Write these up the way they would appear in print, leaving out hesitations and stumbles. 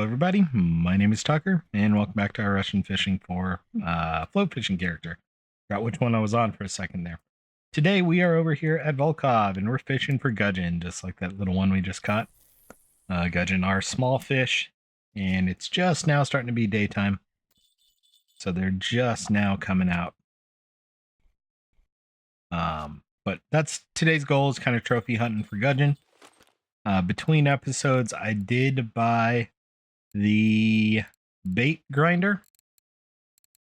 everybody. My name is Tucker, and welcome back to our Russian fishing for float fishing character. Forgot which one I was on for a second there. Today we are over here at Volkov, and we're fishing for Gudgeon, just like that little one we just caught. Gudgeon are small fish, and it's just now starting to be daytime, so they're just now coming out. But that's today's goal, is kind of trophy hunting for Gudgeon. Between episodes, I did buy the bait grinder,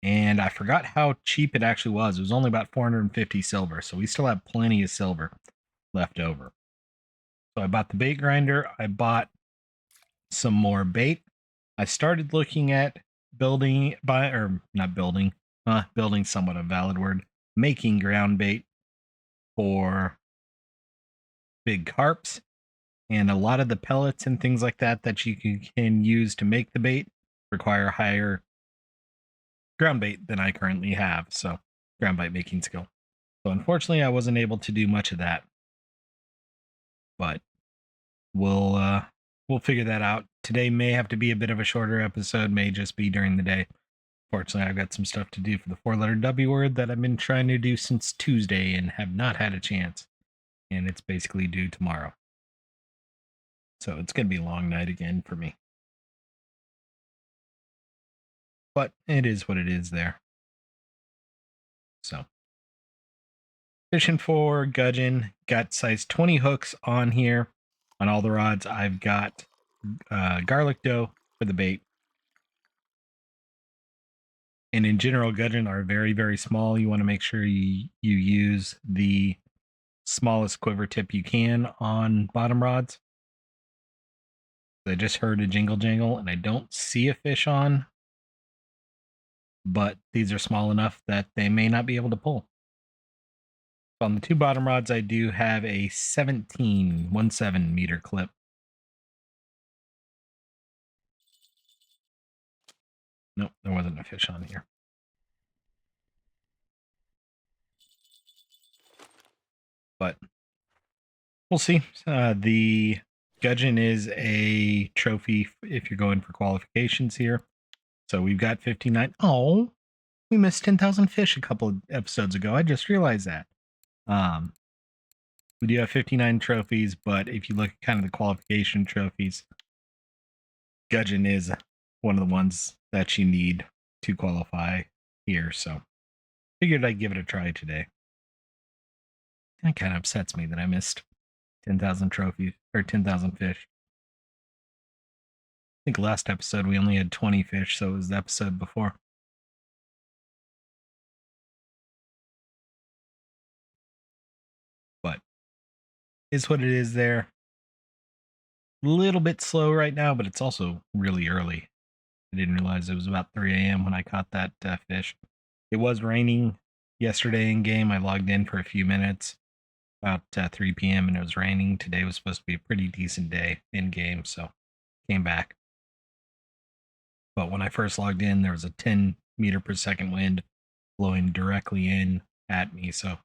and I forgot how cheap it actually was. It was only about 450 silver, so we still have plenty of silver left over. So I bought the bait grinder. I bought some more bait. I started looking at building somewhat a valid word, making ground bait for big carps. And a lot of the pellets and things like that you can use to make the bait require higher ground bait than I currently have. So ground bait making skill. So unfortunately, I wasn't able to do much of that. But we'll figure that out. Today may have to be a bit of a shorter episode, may just be during the day. Fortunately, I've got some stuff to do for the 4-letter W word that I've been trying to do since Tuesday and have not had a chance. And it's basically due tomorrow. So it's going to be a long night again for me. But it is what it is there. So, fishing for Gudgeon. Got size 20 hooks on here. On all the rods, I've got garlic dough for the bait. And in general, Gudgeon are very, very small. You want to make sure you use the smallest quiver tip you can on bottom rods. I just heard a jingle jangle, and I don't see a fish on. But these are small enough that they may not be able to pull. On the two bottom rods, I do have a 17 meter clip. Nope, there wasn't a fish on here. But we'll see. The Gudgeon is a trophy if you're going for qualifications here. So we've got 59. Oh, we missed 10,000 fish a couple of episodes ago. I just realized that. We do have 59 trophies, but if you look at kind of the qualification trophies, Gudgeon is one of the ones that you need to qualify here. So figured I'd give it a try today. It kind of upsets me that I missed 10,000 trophies or 10,000 fish. I think last episode we only had 20 fish, so it was the episode before. But is what it is there. A little bit slow right now, but it's also really early. I didn't realize it was about 3 a.m. when I caught that fish. It was raining yesterday in game. I logged in for a few minutes, about 3 p.m. and it was raining. Today was supposed to be a pretty decent day in game, so came back. But when I first logged in, there was a 10 meter per second wind blowing directly in at me. So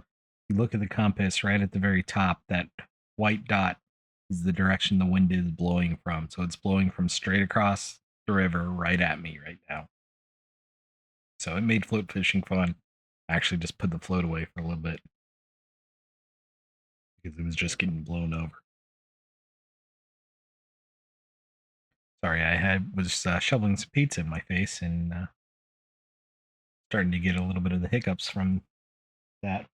you look at the compass right at the very top, that white dot is the direction the wind is blowing from. So it's blowing from straight across the river right at me right now. So it made float fishing fun. I actually just put the float away for a little bit because it was just getting blown over. Sorry, I was shoveling some pizza in my face and starting to get a little bit of the hiccups from that.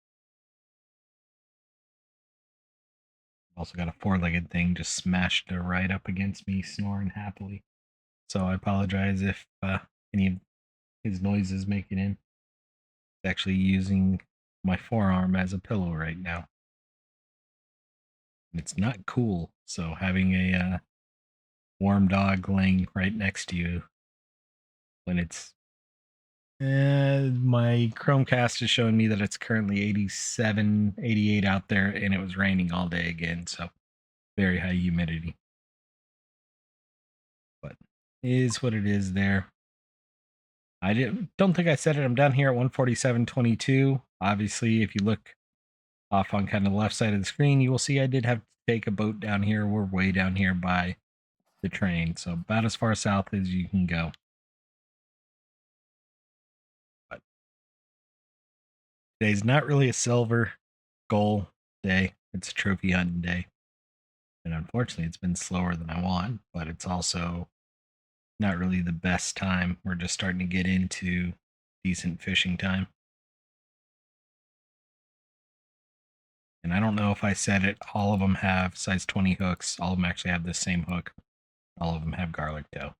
Also got a 4-legged thing just smashed right up against me, snoring happily. So I apologize if any of his noises make it in. He's actually using my forearm as a pillow right now. It's not cool, so having a warm dog laying right next to you when it's my Chromecast is showing me that it's currently 87, 88 out there, and it was raining all day again, so very high humidity. But it is what it is there. I don't think I said it. I'm down here at 147.22. Obviously, if you look off on kind of the left side of the screen, you will see I did have to take a boat down here. We're way down here by the train. So about as far south as you can go. But today's not really a silver goal day. It's a trophy hunting day. And unfortunately, it's been slower than I want, but it's also not really the best time. We're just starting to get into decent fishing time. And I don't know if I said it, all of them have size 20 hooks. All of them actually have the same hook. All of them have garlic dough.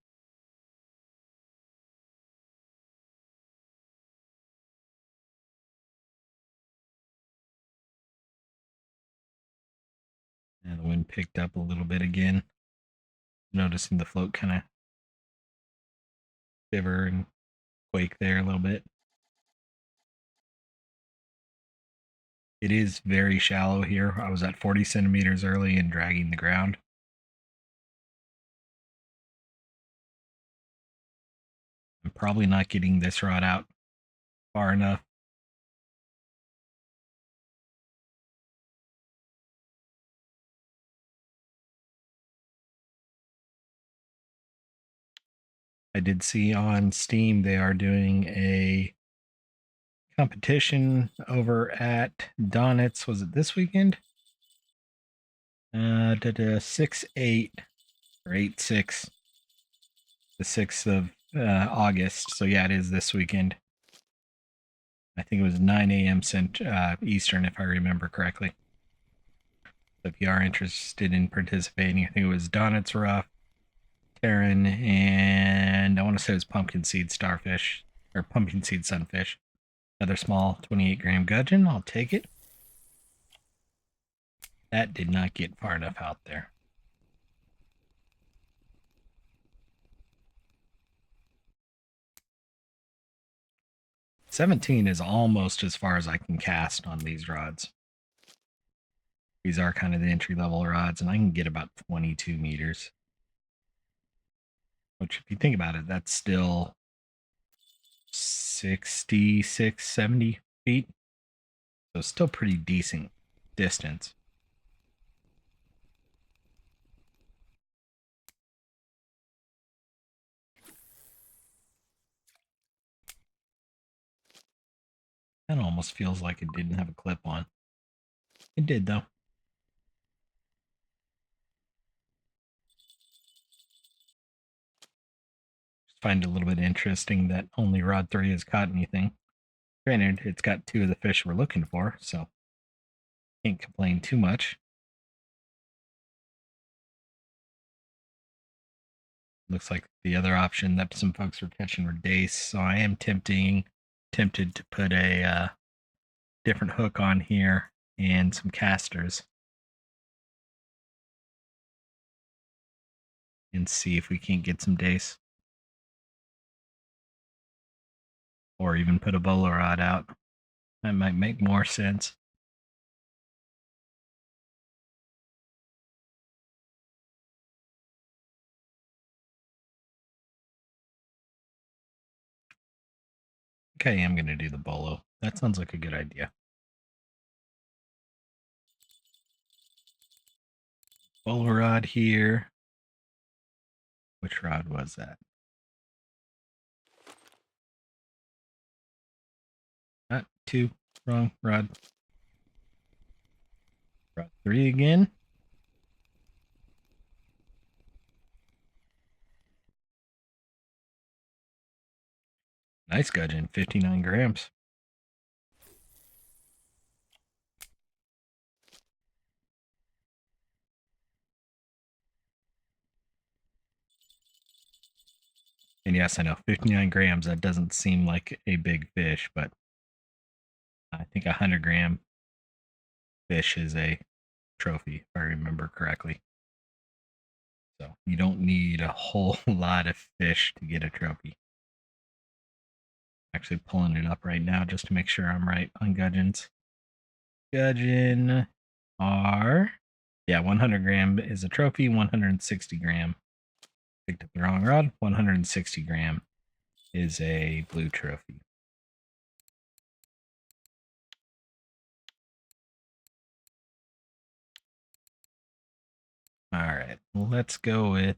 And the wind picked up a little bit again. Noticing the float kind of shiver and quake there a little bit. It is very shallow here. I was at 40 centimeters early and dragging the ground. I'm probably not getting this rod out far enough. I did see on Steam they are doing a competition over at Donitz. Was it this weekend? 6-8 or 8-6. The 6th of August. So yeah, it is this weekend. I think it was 9 a.m. Eastern, if I remember correctly. So if you are interested in participating, I think it was Donitz Rough, Terran, and I want to say it was Pumpkin Seed Starfish, or Pumpkin Seed Sunfish. Another small 28 gram gudgeon. I'll take it. That did not get far enough out there. $17 is almost as far as I can cast on these rods. These are kind of the entry level rods, and I can get about 22 meters. Which, if you think about it, that's still 66, 70 feet. So still pretty decent distance. That almost feels like it didn't have a clip on. It did, though. Just find it a little bit interesting that only rod 3 has caught anything. Granted, it's got 2 of the fish we're looking for, so can't complain too much. Looks like the other option that some folks were catching were dace, so I am tempted to put a different hook on here and some casters and see if we can't get some dace. Or even put a bowler rod out. That might make more sense. Okay, I'm going to do the bolo. That sounds like a good idea. Bolo rod here. Which rod was that? Not 2. Wrong rod. Rod 3 again. Nice gudgeon, 59 grams. And yes, I know, 59 grams, that doesn't seem like a big fish, but I think a 100-gram fish is a trophy, if I remember correctly. So you don't need a whole lot of fish to get a trophy. Actually pulling it up right now just to make sure I'm right on gudgeons. Gudgeon are, yeah, 100 gram is a trophy, 160 gram. Picked up the wrong rod. 160 gram is a blue trophy. All right, let's go with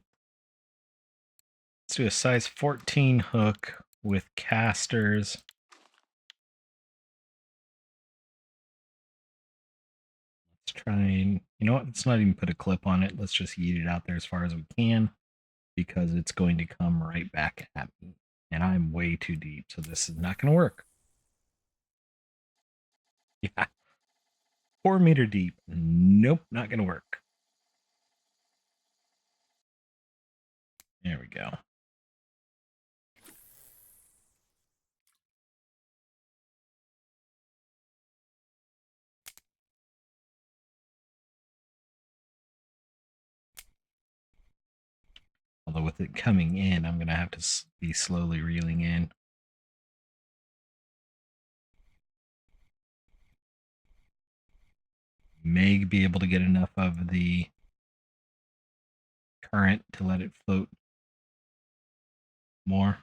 Let's do a size 14 hook with casters. Let's try and, you know what? Let's not even put a clip on it. Let's just yeet it out there as far as we can because it's going to come right back at me. And I'm way too deep, so this is not going to work. Yeah. 4 meter deep. Nope, not going to work. There we go. Although with it coming in, I'm going to have to be slowly reeling in. May be able to get enough of the current to let it float more.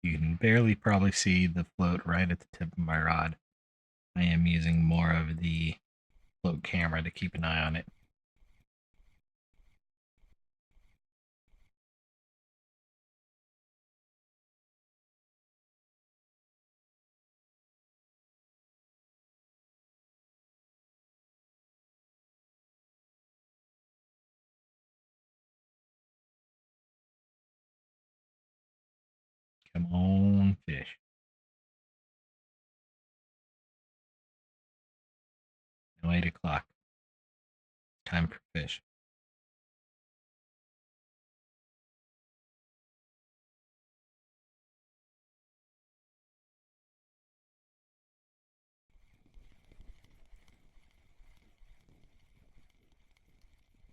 You can barely probably see the float right at the tip of my rod. I am using more of the float camera to keep an eye on it. Come on, fish. Now 8 o'clock. Time for fish.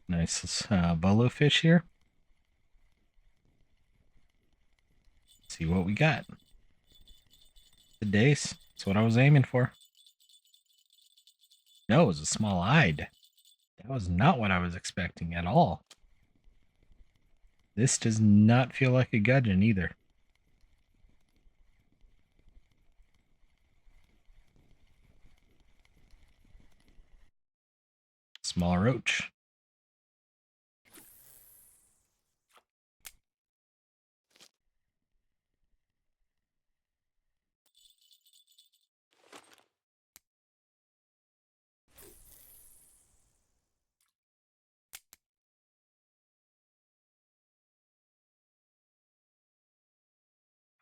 Nice bolo fish here. Let's see what we got. The dace. That's what I was aiming for. No, it was a small-eyed. That was not what I was expecting at all. This does not feel like a gudgeon either. Small roach.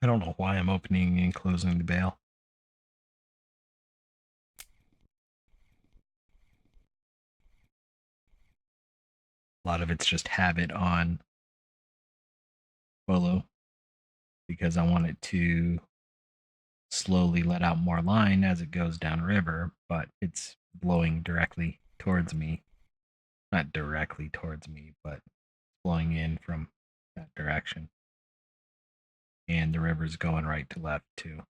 I don't know why I'm opening and closing the bail. A lot of it's just habit on bolo because I want it to slowly let out more line as it goes downriver, but it's blowing directly towards me. Not directly towards me, but blowing in from that direction. And the river's going right to left too.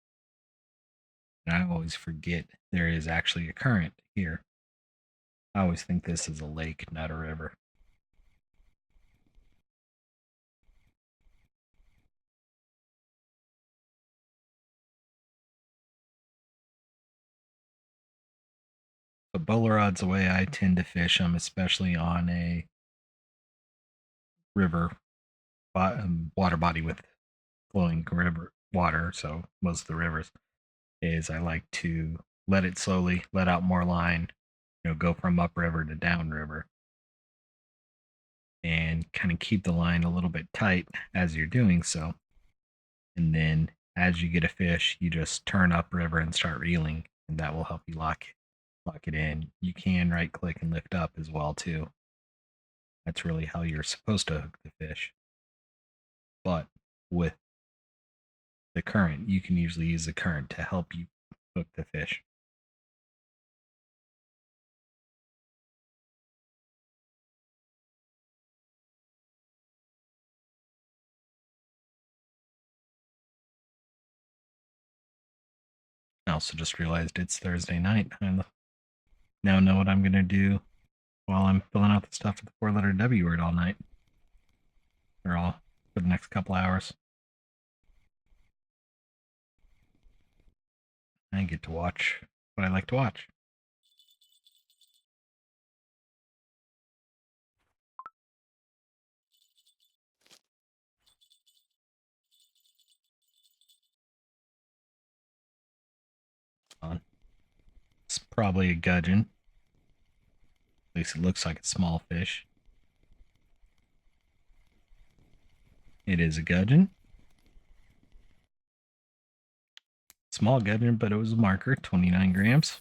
And I always forget there is actually a current here. I always think this is a lake, not a river. But bowler rod's the way I tend to fish them, especially on a river water body with flowing river water. So most of the rivers is I like to let it slowly let out more line, go from upriver to downriver, and kind of keep the line a little bit tight as you're doing so. And then as you get a fish, you just turn upriver and start reeling, and that will help you lock it in. You can right click and lift up as well too. That's really how you're supposed to hook the fish. But with the current, you can usually use the current to help you hook the fish. I also just realized it's Thursday night. I now know what I'm going to do while I'm filling out the stuff for the 4-letter W word all night. Or all for the next couple hours. I get to watch what I like to watch. Probably a gudgeon. At least it looks like a small fish. It is a gudgeon. Small gudgeon, but it was a marker, 29 grams.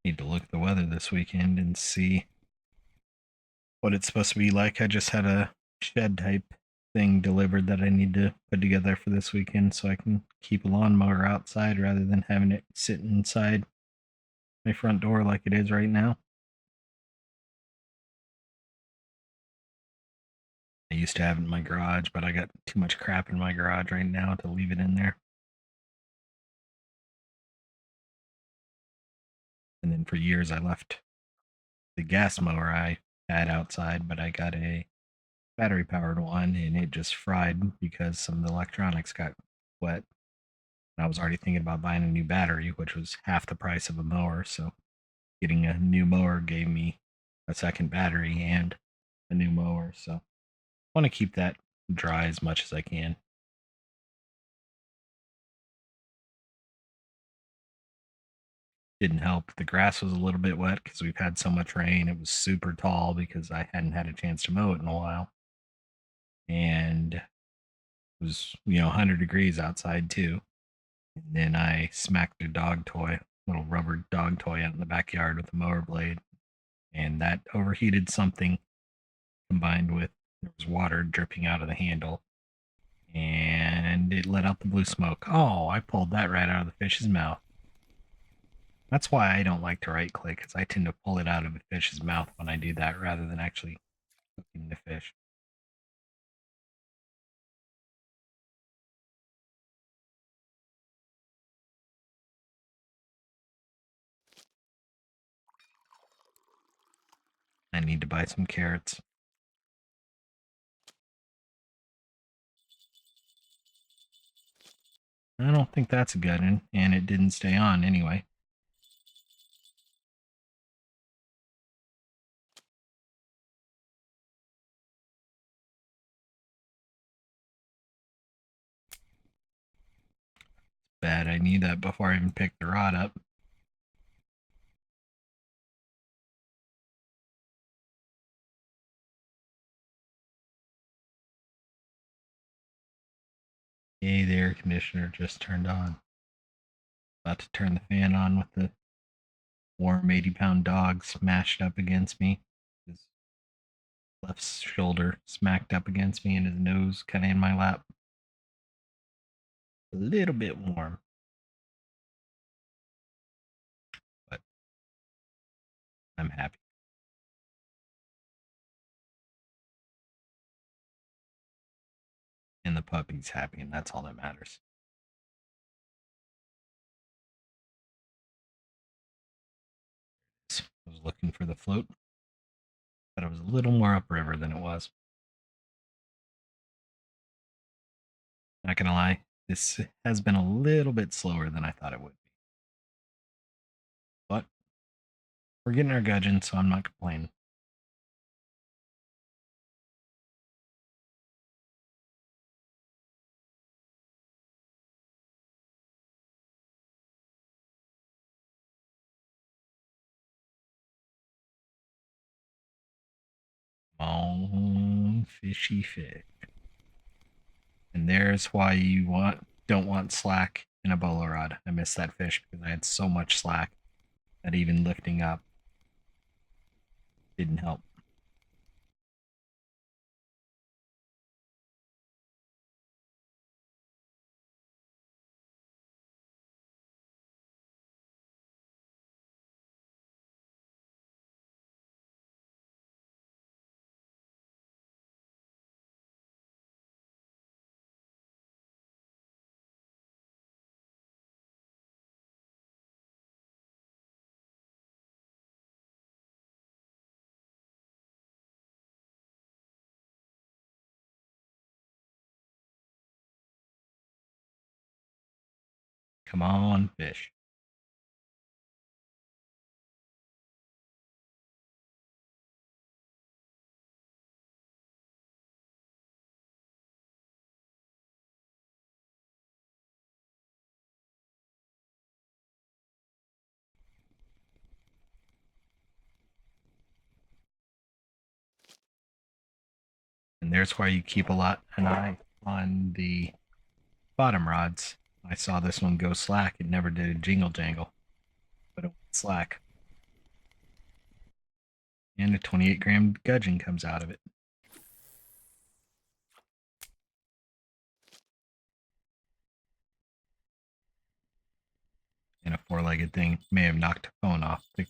Need to look at the weather this weekend and see what it's supposed to be like. I just had a shed type thing delivered that I need to put together for this weekend so I can keep a lawnmower outside rather than having it sit inside my front door like it is right now. I used to have it in my garage, but I got too much crap in my garage right now to leave it in there. And then for years I left the gas mower I had outside, but I got a battery powered one and it just fried because some of the electronics got wet. And I was already thinking about buying a new battery, which was half the price of a mower. So getting a new mower gave me a second battery and a new mower. So I want to keep that dry as much as I can. Didn't help. The grass was a little bit wet because we've had so much rain. It was super tall because I hadn't had a chance to mow it in a while. And it was, 100 degrees outside too. And then I smacked a dog toy, little rubber dog toy out in the backyard with a mower blade. And that overheated something combined with there was water dripping out of the handle and it let out the blue smoke. Oh, I pulled that right out of the fish's mouth. That's why I don't like to right click, because I tend to pull it out of a fish's mouth when I do that rather than actually cooking the fish. I need to buy some carrots. I don't think that's a good one, and it didn't stay on anyway. Bad, I knew that before I even picked the rod up. Yay, the air conditioner just turned on. About to turn the fan on with the warm 80-pound dog smashed up against me. His left shoulder smacked up against me and his nose kind of in my lap. A little bit warm, but I'm happy. And the puppy's happy, and that's all that matters. I was looking for the float, but it was a little more upriver than it was. Not gonna lie, this has been a little bit slower than I thought it would be. But we're getting our gudgeon, so I'm not complaining. Come on, fishy fish. And there's why you don't want slack in a bolo rod. I missed that fish because I had so much slack that even lifting up didn't help. Come on, fish. And there's why you keep an eye on the bottom rods. I saw this one go slack. It never did a jingle jangle, but it went slack. And a 28-gram gudgeon comes out of it. And a four-legged thing may have knocked a phone off the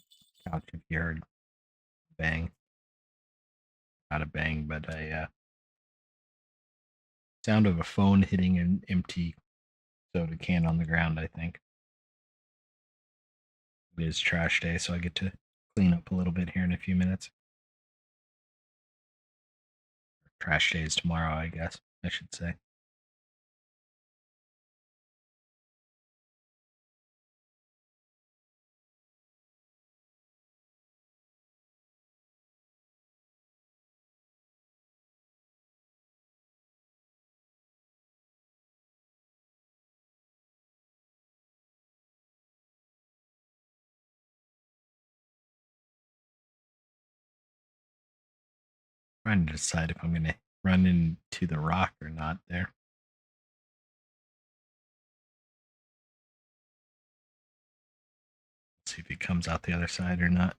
couch if you heard bang. Not a bang, but a sound of a phone hitting an empty soda can on the ground, I think. It is trash day, so I get to clean up a little bit here in a few minutes. Trash day is tomorrow, I guess, I should say. Trying to decide if I'm going to run into the rock or not there. See if he comes out the other side or not.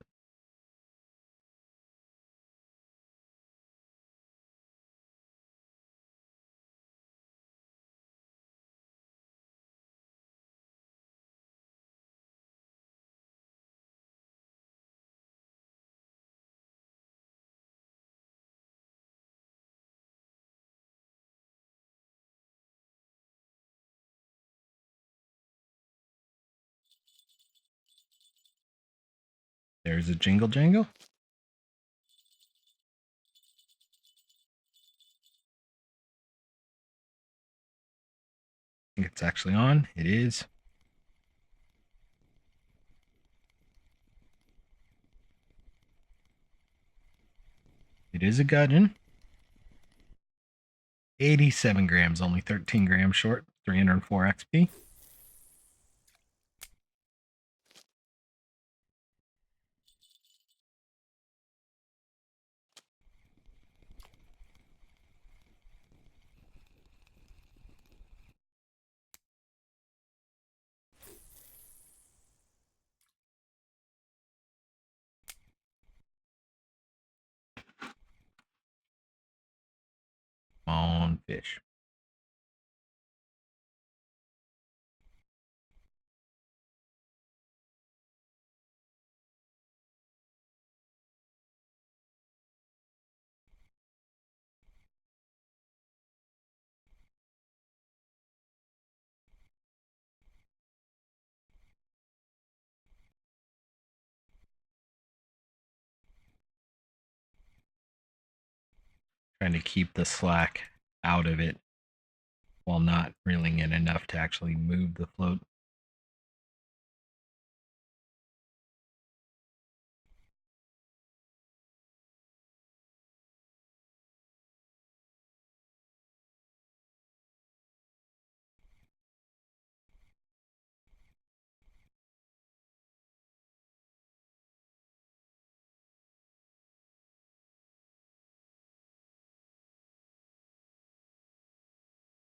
There's a jingle jangle. I think it's actually on. It is. It is a gudgeon. 87 grams, only 13 grams short, 304 XP. On fish. Trying to keep the slack out of it while not reeling in enough to actually move the float.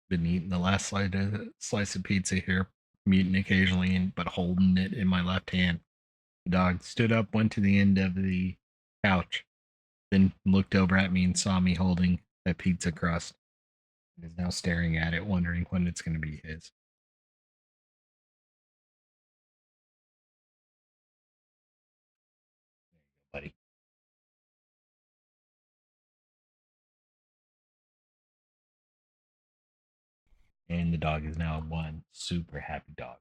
Been eating the last slice of pizza here, eating occasionally, but holding it in my left hand. The dog stood up, went to the end of the couch, then looked over at me and saw me holding a pizza crust. He is now staring at it, wondering when it's going to be his. There you go, buddy. And the dog is now one super happy dog.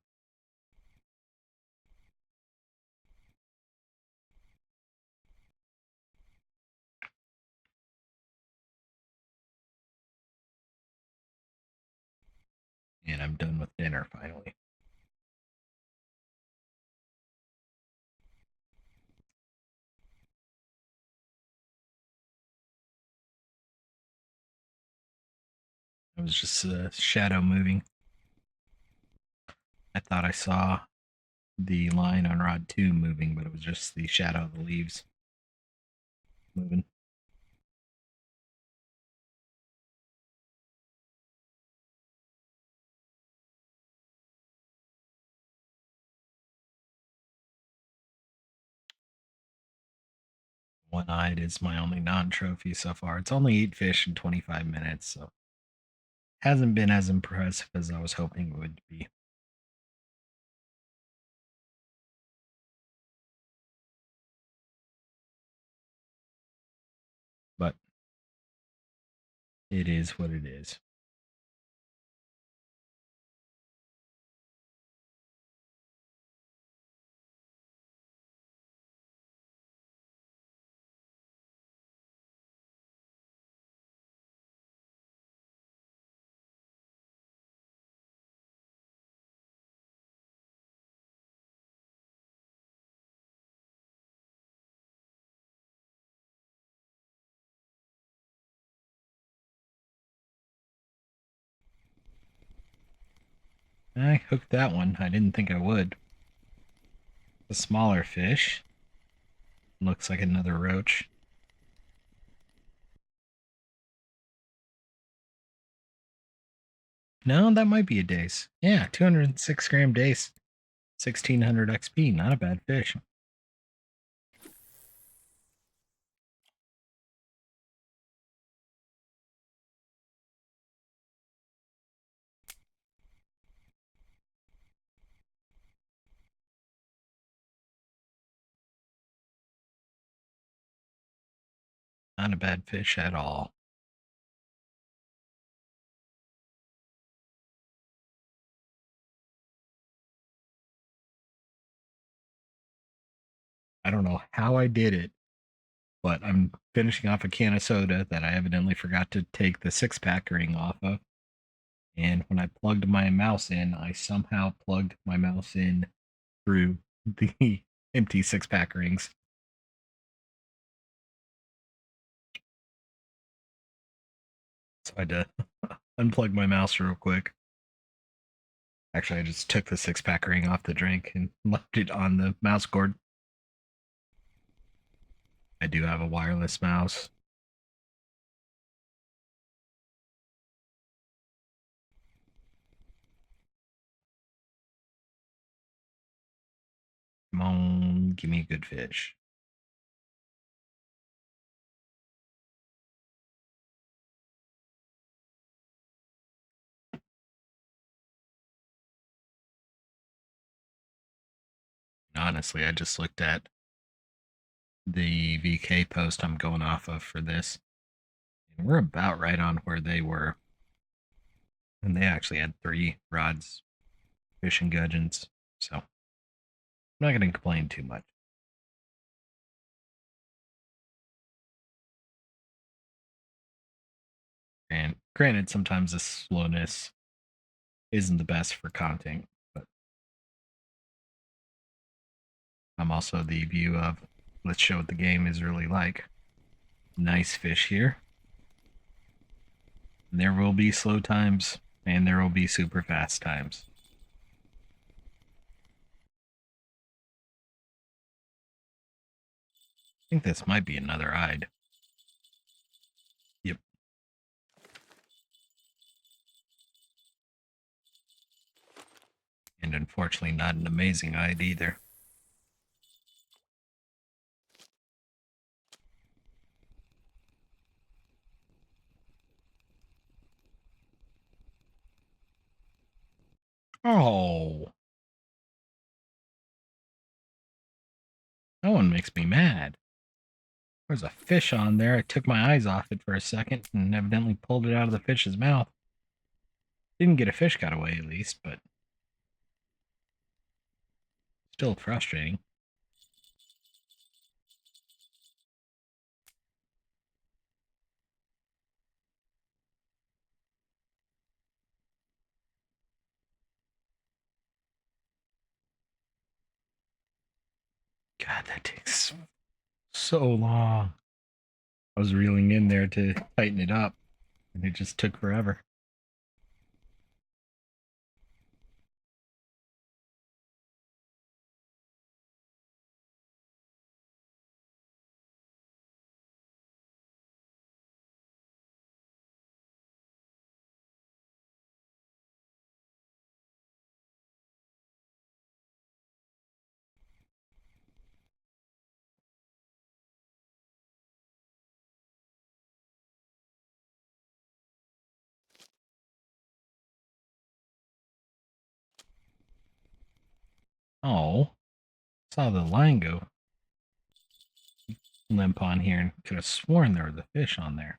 And I'm done with dinner finally. It was just a shadow moving. I thought I saw the line on rod 2 moving, but it was just the shadow of the leaves moving. One-eyed is my only non-trophy so far. It's only 8 fish in 25 minutes, so hasn't been as impressive as I was hoping it would be. But it is what it is. I hooked that one. I didn't think I would. A smaller fish. Looks like another roach. No, that might be a dace. Yeah, 206 gram dace. 1600 XP. Not a bad fish. Not a bad fish at all. I don't know how I did it, but I'm finishing off a can of soda that I evidently forgot to take the 6-pack ring off of. And when I plugged my mouse in, I somehow plugged my mouse in through the empty 6-pack rings. So I had to unplug my mouse real quick. Actually, I just took the 6-pack ring off the drink and left it on the mouse cord. I do have a wireless mouse. Come on, give me a good fish. Honestly, I just looked at the VK post I'm going off of for this, and we're about right on where they were. And they actually had 3 rods fishing gudgeons, so I'm not going to complain too much. And granted, sometimes the slowness isn't the best for content, but I'm also the view of let's show what the game is really like. Nice fish here. There will be slow times, and there will be super fast times. I think this might be another eyed. Yep. And unfortunately, not an amazing eyed either. Oh, that one makes me mad. There's a fish on there. I took my eyes off it for a second and evidently pulled it out of the fish's mouth. Didn't get a fish got away at least, but still frustrating. God, that takes so long. I was reeling in there to tighten it up, and it just took forever. Oh, saw the line go limp on here and could have sworn there was a fish on there.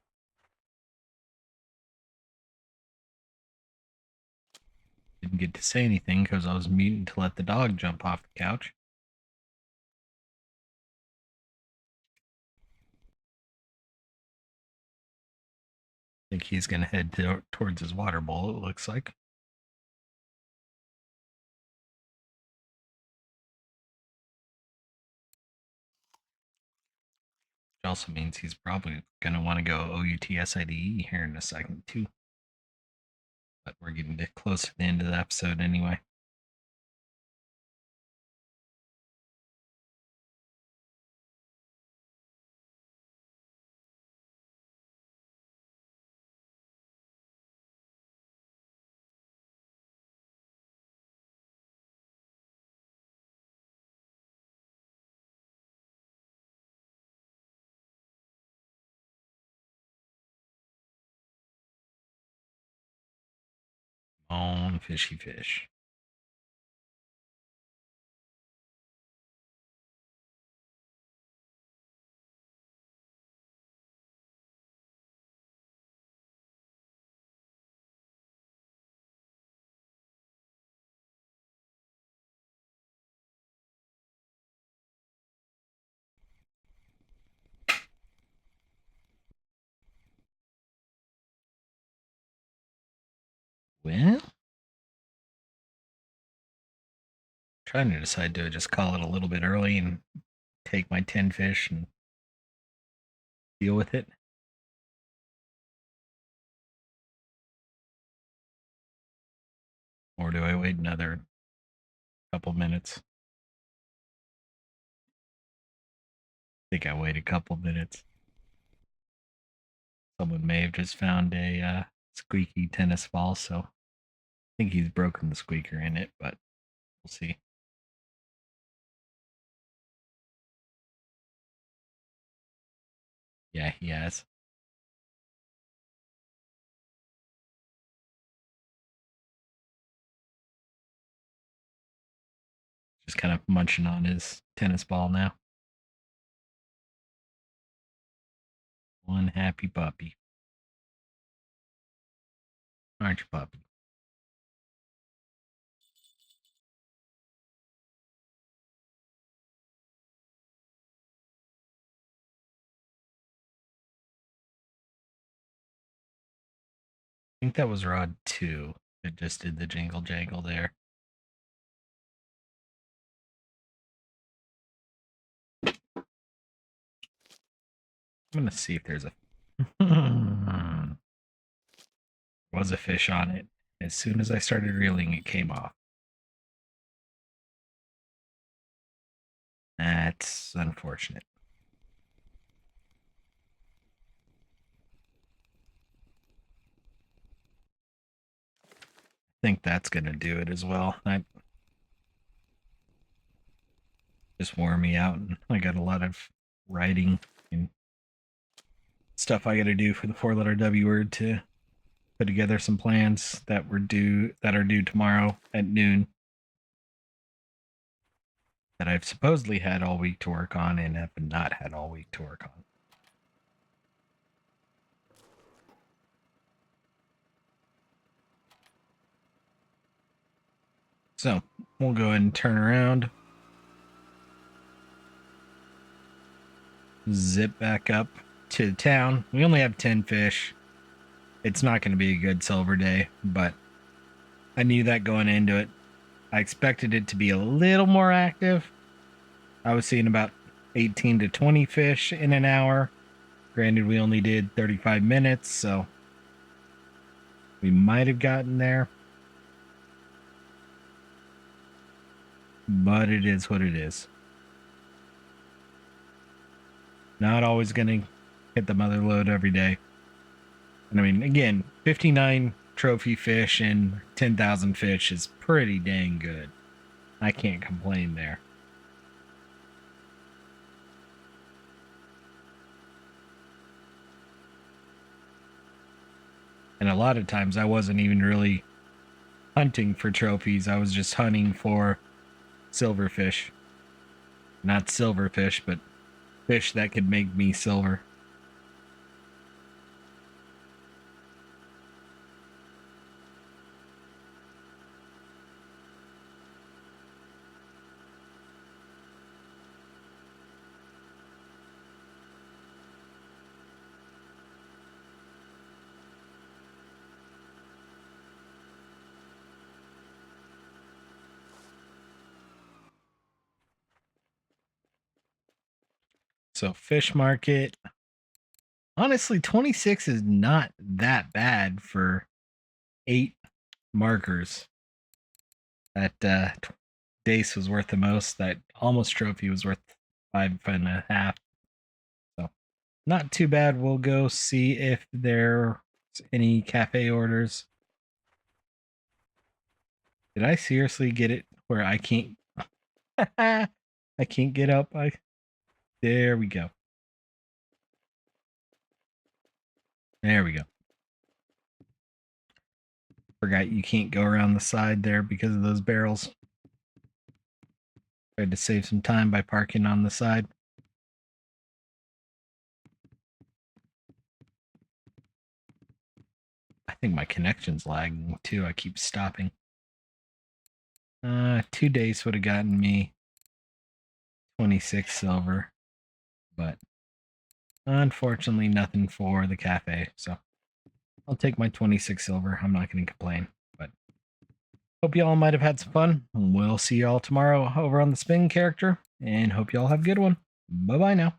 Didn't get to say anything because I was muting to let the dog jump off the couch. I think he's going to head towards his water bowl, it looks like. Which also means he's probably going to want to go OUTSIDE here in a second, too. But we're getting close to the end of the episode anyway. On fishy fish. Well, trying to decide to just call it a little bit early and take my 10 fish and deal with it. Or do I wait another couple minutes? I think I wait a couple minutes. Someone may have just found a squeaky tennis ball, so I think he's broken the squeaker in it, but we'll see. Yeah, he has. Just kind of munching on his tennis ball now. One happy puppy. Aren't you, puppy? I think that was rod 2. It just did the jingle jangle there. I'm going to see if there's a... was a fish on it. As soon as I started reeling, it came off. That's unfortunate. I think that's going to do it as well. That just wore me out, and I got a lot of writing and stuff I got to do for the 4-letter W word to put together some plans that are due tomorrow at noon that I've supposedly had all week to work on and have not had all week to work on. So we'll go ahead and turn around, zip back up to town. We only have 10 fish. It's not going to be a good silver day, but I knew that going into it. I expected it to be a little more active. I was seeing about 18 to 20 fish in an hour. Granted, we only did 35 minutes, so we might have gotten there. But it is what it is. Not always going to hit the mother lode every day. And I mean, again, 59 trophy fish and 10,000 fish is pretty dang good. I can't complain there. And a lot of times I wasn't even really hunting for trophies. I was just hunting for silverfish. Not silverfish, but fish that could make me silver. So fish market. Honestly, 26 is not that bad for 8 markers. That Dace was worth the most. That almost trophy was worth 5.5. So not too bad. We'll go see if there's any cafe orders. Did I seriously get it where I can't I can't get up? There we go. There we go. Forgot you can't go around the side there because of those barrels. Tried to save some time by parking on the side. I think my connection's lagging too. I keep stopping. 2 days would have gotten me 26 silver, but unfortunately nothing for the cafe. So I'll take my 26 silver. I'm not going to complain, but hope you all might have had some fun. We'll see you all tomorrow over on the spin character, and hope you all have a good one. Bye-bye now.